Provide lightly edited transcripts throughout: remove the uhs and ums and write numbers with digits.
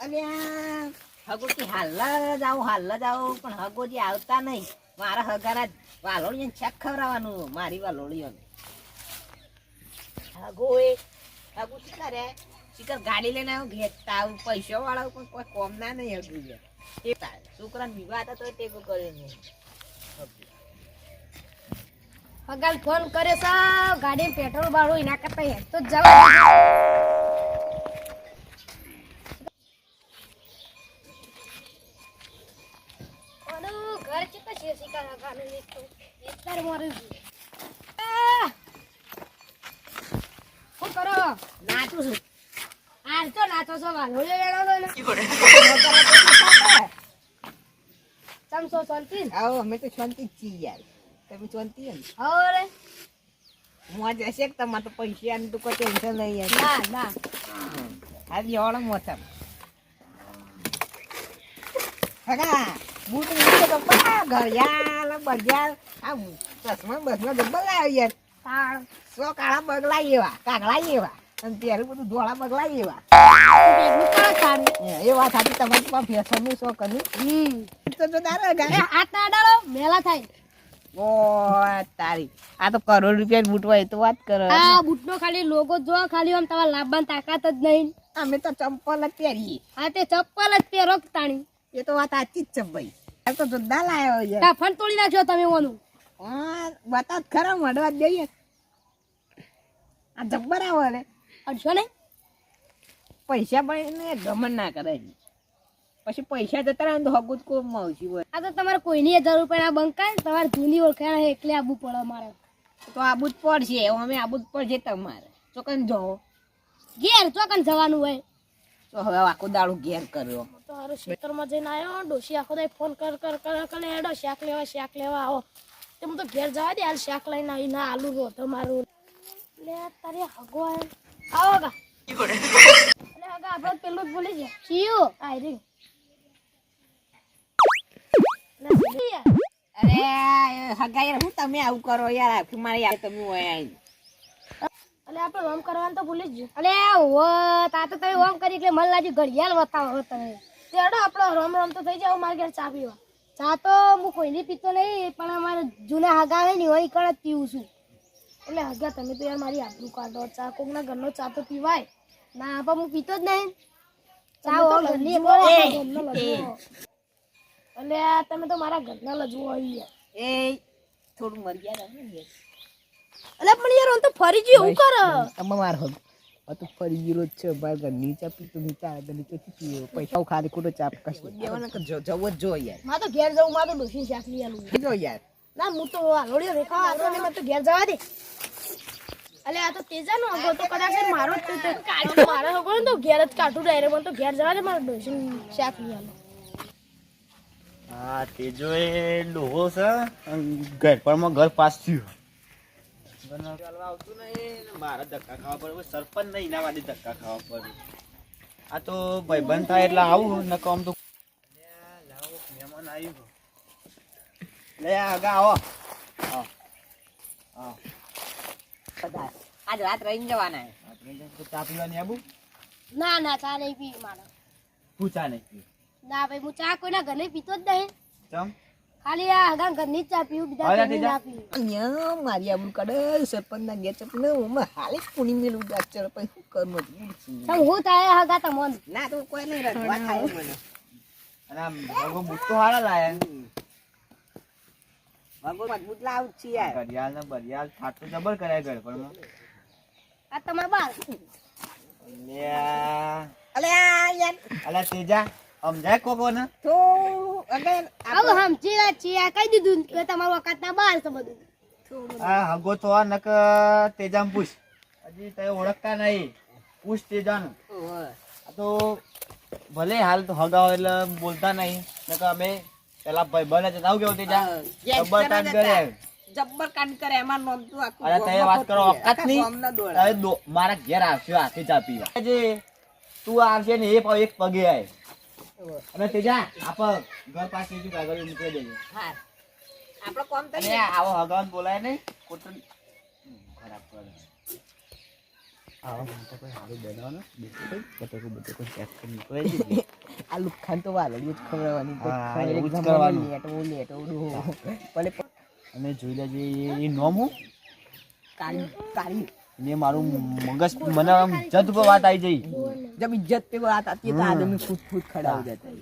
અલ્યા હગોજી હાલલા જાવ પણ હગોજી આવતા નહીં. મારા હગારા વાલોળીને ચેક ખવડાવવાનું મારી વાલોળીઓને. હગુ શીખર હે શીખર ગાડી લઈને આવું ઘેરતા આવું પૈસા વાળા પણ કોઈ કોમ ના નહીં હગુ ગયા. એ છોકરાને વિવાહ હતા તો ટેકો કર્યો નહીં. હગાલ ફોન કરે સાવ ગાડી પેટ્રોલ બાળું એના કરતા હેડ તો જવા. ઘર ચિત્ત છે શિકાર હગાને લીધું એકવાર મારું શું કરો નાચું છું. હાલ તો નાચો છો વાલો લેવાનો ચમસો શાંતિ આવો અમે તો શાંતિ જ છીએ યાર. તમે શાંતિ હે ને? હવે મોજ હશે કે તમારે તો પૈસાની તો કોઈ ટેન્શન નહીં યાર. ના ના આજે ઓળો મોસમ હગા બૂટ નીચે તો પા ઘડિયાળ બગિયાળ આ ચશ્મા બસમાં ડબ્બા લાવ્યો યાર. તાળ સો કાળા બગલા એવા કાગડા એવા અને ત્યારે બધું ધોળા બગલા એવા. ભેગું કરો તાળી એ વાત સાચી તમારી પાસે ફેશનનું શોખ નહીં તો તારે ગાય હાથ ના અડાડો મેલા થાય. ઓ તારી આ તો કરોડ રૂપિયા બૂટ હોય તો વાત કરો. આ બૂટનો ખાલી લોગો જો ખાલી આમ તમારા લાભવાની તાકાત જ નહીં. અમે તો ચંપલ જ પહેરીએ. હા તે ચપ્પલ જ પહેરો કે તાણી. એ તો વાત સાચી જ છે ભાઈ. આ તો જોરદાર લાવ્યો યાર. કાફન તોડી નાખ્યો તમે ઓનું. હા બતા ખરા મળવા જઈએ. આ જબ્બર આવે ને અડશો નહીં પૈસા પણ ગમન ના કરે. પછી પૈસા જતા રહે તો હગું જ કોઈ માવસી હોય. આ તો તમારે કોઈની 1000 રૂપિયાના બંકાય તમારે જૂની ઓળખાણ હે એટલે આબુ પડે મારે. તો આબુ જ પડશે અમે આબુ જ પડશે તમારે. ચોકન જાઓ ઘેર ચોકન જવાનું હોય તો હવે આખો દાડો ઘેર કર્યો. તો હારું ખેતરમાં જઈને આવ્યો ડોશી આખો દાડો ફોન કર હેડો શાક લેવા આવો. તે હું તો ઘેર જવા દે હાલ શાક લઈને આવી ના આલુ રો તમારું લે તારે હગો આવો ગા એટલે હગા આપણે પેલું જ બોલી છે ચિયો આઈ રે અરે હગા યાર હું તમે આવું કરો યાર આખી મારી યાર તમે હોય આઈ. અલે આપણે ઓમ કરવાનું તો ભૂલી જ અલે ઓ તા તો તમે ઓમ કરી એટલે મન લાગ્યું ઘડિયાળ બતાવો તમે તેડો આપણો રોમ તો થઈ જાવ મારે ઘેર ચા પીવા. ચા તો હું કોઈની પીતો નહીં પણ અમારે જૂના હગા હોય ને હોય કણ જ પીવું છું. એટલે હગા તમે તો યાર મારી આબરૂ કાઢો. ચા કોકના ઘરનો ચા તો પીવાય ના પણ હું પીતો જ નહીં. ચા ઓ ઘરની એટલે તમે તો મારા ઘરના લજવો હોય યાર. એ થોડું મર્યાદા રાખો. અલે પણ યાર હું તો ફરી ગયો હું કર તમે માર હગ તો ફરી ગયો છે બાર ઘર નીચે પીતો નીચે આવે નીચે પીયો પૈસા ખાલી ખોટો ચાપ કશું દેવાના કે જવો જ જો યાર. માં તો ઘેર જવું માં તો ડોસી શાક લઈ આલું જો યાર ના હું તો આલોડિયો રેખા આલો ને મત તો ઘેર જવા દે. અલે આ તો તેજાનો હગો તો કદાચ મારો જ તો કાઢો મારો હગો ને તો ઘેર જ કાઢું ડાયરેક્ટ મને તો ઘેર જવા દે મારો ડોસી શાક લઈ આલો. હા તેજો એ ડોહો છે ઘર પરમાં ઘર પાસ થયું આવતું નહીં મારા ધક્કા ખાવા પડે સરપંચ નહીં એના વાળી ધક્કા ખાવા પડે. આ તો ભાઈબંધ થાય એટલે આવું ન કામ તો મહેમાન આવ્યું લે આગા આવો આજ રાત રહીને જવાના ચા પીવાની આવું ના ના ચા નહીં પી મારે પૂછા નહીં ના ભાઈ હું ચા કોઈના ઘરે પીતો જ નહીં. ચમ ખાલી આ હગા ઘરની જ ચા પીવું બીજા ઘરની ના પીવું. મારી આબુ કાઢે સરપંચ ના ઘેર ચપને હું હાલી પૂની મેલું ચલ પછી શું કરું મજબૂર છું. તમ હું થાય હગા તમોન ના તો કોઈ નહીં રખવા થાય મને. અને આમ ભગો બુટ તો હારા લાયા ભગવાન મજબૂત લાવું છે યાર. ઘડિયાળ ને બરિયાળ થાતું જબર કરાય ઘર પરમાં. આ તમાર બાર અલે યાર અલા તેજા સમજાય કોકો ને તો અગર આવો હમ ચિયા કહી દીધું કે તમારું વખત ના બાર છે બધું. આ હગો તો આ નક તેજામ પૂછ હજી તે ઓળખતા નહીં પૂછ તેજાનું. આ તો ભલે હાલ તો હગાવ એટલે બોલતા નહીં નક અમે પેલા ભાઈ બને જતા આવું કેવું તેજા જબ્બર કાંડ કરે જબ્બર કાંડ કરે એમાં નોમ તું આખું અરે તે વાત કરો ઓકાત નહીં મારા ઘેર આવશે આખી ચા પીવા જે તું આવશે ને એ એક પગે આય અને તેજા આપ ઘર પાસે જ કાગળ મૂકી દેજો. હા આપણો કોમ તો અને આવો હગાવન બોલાય નહીં ખોટું ખરાબ કરે. આવા માટે કોઈ સારું બનાવવાનું બટેકું પેક કરી નીકળાઈ દીધી. આ લુખાન તો વાલડી જ ખવડાવવાની હા, એવું જ કરવાનું. લેટો ભલે અને જોઈ લેજે એ નોમ હું કાળી ને મારું મગજ મને આમ જત ઉપર વાત આવી જઈ. જબ ઇજ્જત पे बात आती है तो आदमी खुद खुद खड़ा हो जाता है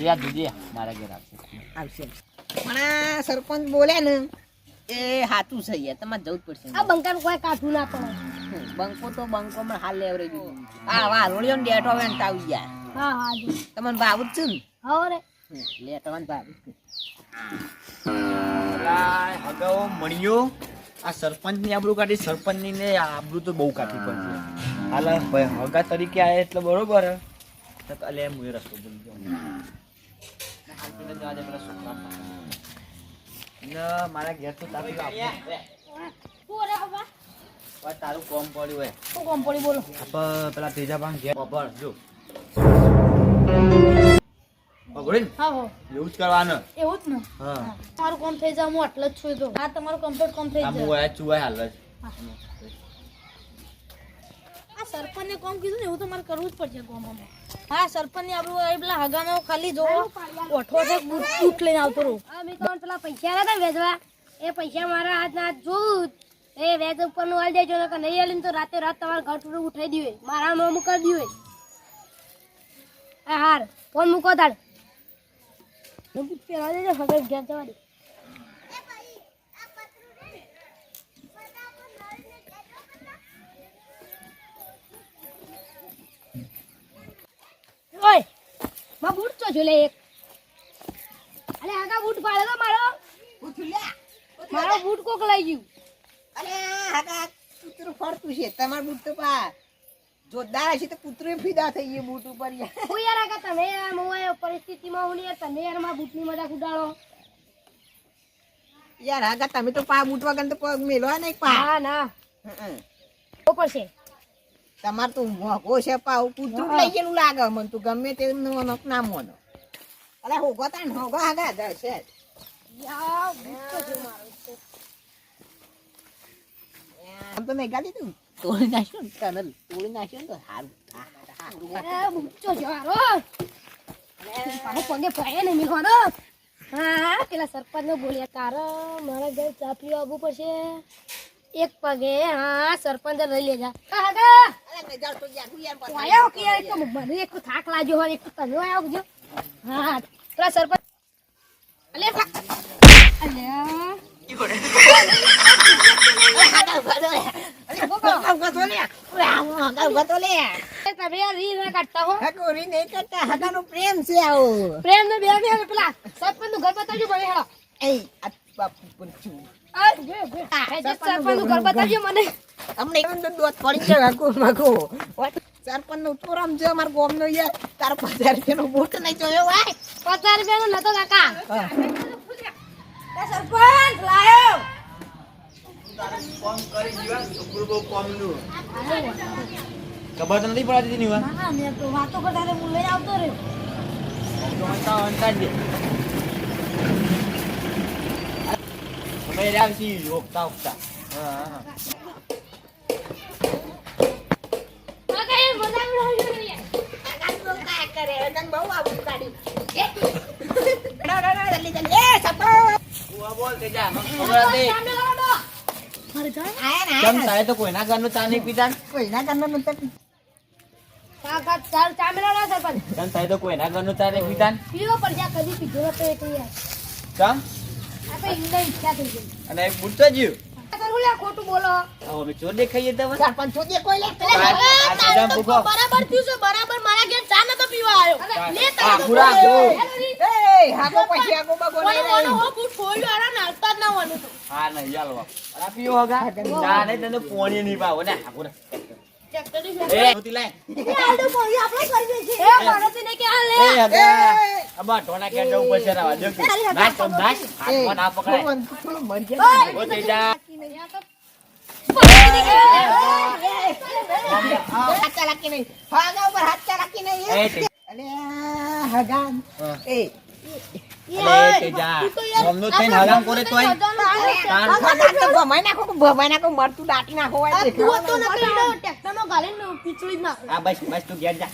યાદ જોજે મારા ઘેર આવશે. આવશે પણ આ સરપંચ બોલે ને એ હાથું છે યાર તમારે જવું જ પડશે આ બંકાનું કોઈ કાઠું ના પડે. બંકો તો બંકો માં હાલ લેવરે દીધું આ વારોળિયો ને ડેટો વેન્ટ આવી જાય હા હા જી તમને બાબુ જ છે ને હવે રે લેટો ને બાબુ અગાઉ મળ્યો આ સરપંચ ની આબરૂ કાઢી, સરપંચ ની ને આબરૂ તો બહુ કાઢી પડશે. હાલ હગા તરીકે આયા એટલે બરોબર અલે હું એ રસ્તો ભૂલી ગયો. મારા ઘેર તો તારું શું રે બાબા તારું કોમ પડ્યું હોય શું કોમ પડી બોલો. આપણે પેલા ત્રીજા ભાગ ઘેર ખબર જો ખબર ને હા હો એવું જ કરવાનું. એવું જ ને. હા તમારું કામ થઈ જાય હું આટલો જ છું તો હા તમારું કમ્પ્લીટ કામ થઈ આ જાય. મોયા ચુવાય હાલ જ. આ સરપંચને કામ કીધું ને એવું તો મારે કરવું જ પડશે ગામમાં. હા સરપંચ ની આપણું એ પેલા હગાનો ખાલી જો ઓઠો છે બૂટ લઈને આવતો રહું. હા મેં કહું પેલા પૈસા હતા ને વેચવા એ પૈસા મારા હાથના હાથ જોવું એ વેચ ઉપર નું હાલ દેજો ને નહીં હાલીને તો રાતે રાત તમારે ઘર ટૂટું ઉઠાઈ દીવે મારા નામ કરી દીવે. હા હાર ફોન મૂકો તાડ બૂટ પહેરવા દેજો હગા ઘેર જવા દે. ઓય માં બૂટ તો જો લે એક અરે આગા બૂટ પાડે તો મારો પૂછું લે મારો બૂટ કોક લઈ ગયું. અરે હાકા કૂતરું ફરતું છે તમાર બૂટ તો પા જોરદાર છે તો કૂતરું ફીદા થઈ ગયું બૂટ ઉપર યાર હું યાર આગા તમે મોવાય પરિસ્થિતિમાં હું યાર તમે યાર માં બૂટની મજાક ઉડાડો. યાર હાકા તમે તો પા બૂટ વગર તો પગ મેલવા નહીં પા ના ના ઉપર છે તમાર તો મોઘો છે પા કૂતરું લઈ ગયેલું લાગે મને તો ગમે તે નોક ના મોનો અરે હોગો તાન હોગો હાગા દશે યા બૂટ તો જો મારો આમ તો મેં ગાડી તું તોડી નાખ્યો ને ટનલ તોડી નાખ્યો ને તો હારું એ બૂટ તો જો મારો પાછો પગે પાય ને મી ખોડો. હા પેલા સરપંચ નો બોલ્યા કારણ મારા ઘર ચા પીવા આવવું પડશે એક પગે. હા સરપંચ લઈ લેજા કાકા અરે મેં જાવ તો યાર તું યાર આયો કે યાર તો મને એક તો થાક લાગ્યો હોય એક તો તમે આયો જો. હા પેલા સરપંચ અલે અલ્યા તમે યાર રી ના કાઢતા હો પ્રેમ ને બે બે પેલા સરપંચ નું ઘર બતાવજો મને હેડો. આ જે સરપંચ નું ઘર બતાવજો મને. સરપંચ નું ચોરમ છે અમારા ગોમ નો યાર તાર 50 રૂપિયા નો બૂટ નહીં જોયો ભાઈ 50 રૂપિયા નો નતો કાકા. એ સરપંચ લાયો કોમ કરી જીવા છોકરું બહુ કોમનું ખબર તો નથી પડતી ની વાત. ના મેં તો વાતો કરતા હું લઈ આવતો રે. તો અંતા દે અમે રાવસી ઓકતા ઓકતા. હા હા કાકા એ મજાક ઉડાવ્યો રે યાર. બોલ કે જા મને ખબર હતી. મારે જા કેમ તારે તો કોઈના ઘરનું ચા નહીં પીતા ને? કાકા ચાલ ચામેલા ના સરપંચ કેમ તારે તો કોઈના ઘરનું ચા નહીં પીતા ને? પીવો પર જા કદી પીધો નતો એટલે યાર કેમ? આ તો ઇંગ્લિશ ઈચ્છા થઈ ગઈ. અને એક બૂટ તો જીવ આ કરું લે ખોટું બોલો. હવે અમે ચોર દેખાઈએ તમે બરાબર થયું છે બરાબર મારા ઘેર ચા નતો પીવા આવ્યો. લે આ પૂરા ગો. હા નહીં ચાલો આ પીવો હગા ચા નહીં તને પોણી નહીં પાવો ને આ પૂરા એ હોતી લાય એ હગા અબા ટોના કે જવું પડશે રાવા જો નાચ તો નાચ હાથ ના પકડાય ઓ તેજા એ તે અરે તેજા ઓમનો થઈને હરામ કરે તોય તાર ભમાઈ નાખો મરતું દાટી નાખો હોય આ તું હતો દેખાડો. નકરી એનો ટ્રેક્ટરમાં ગાલીને પીછળી જ નાખો. આ બસ બસ તું ઘેર જા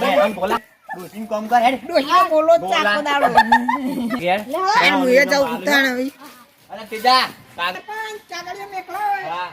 બે આમ બોલા ડોસીને કામ કર હેડ ડોશીનો બોલો જ છે આખો દાડો. ઘેર અને હું એ જાઉં ઉતાણ હવે. અરે તેજા કાગ પણ ચાગડીઓ મેકલો હોય. હા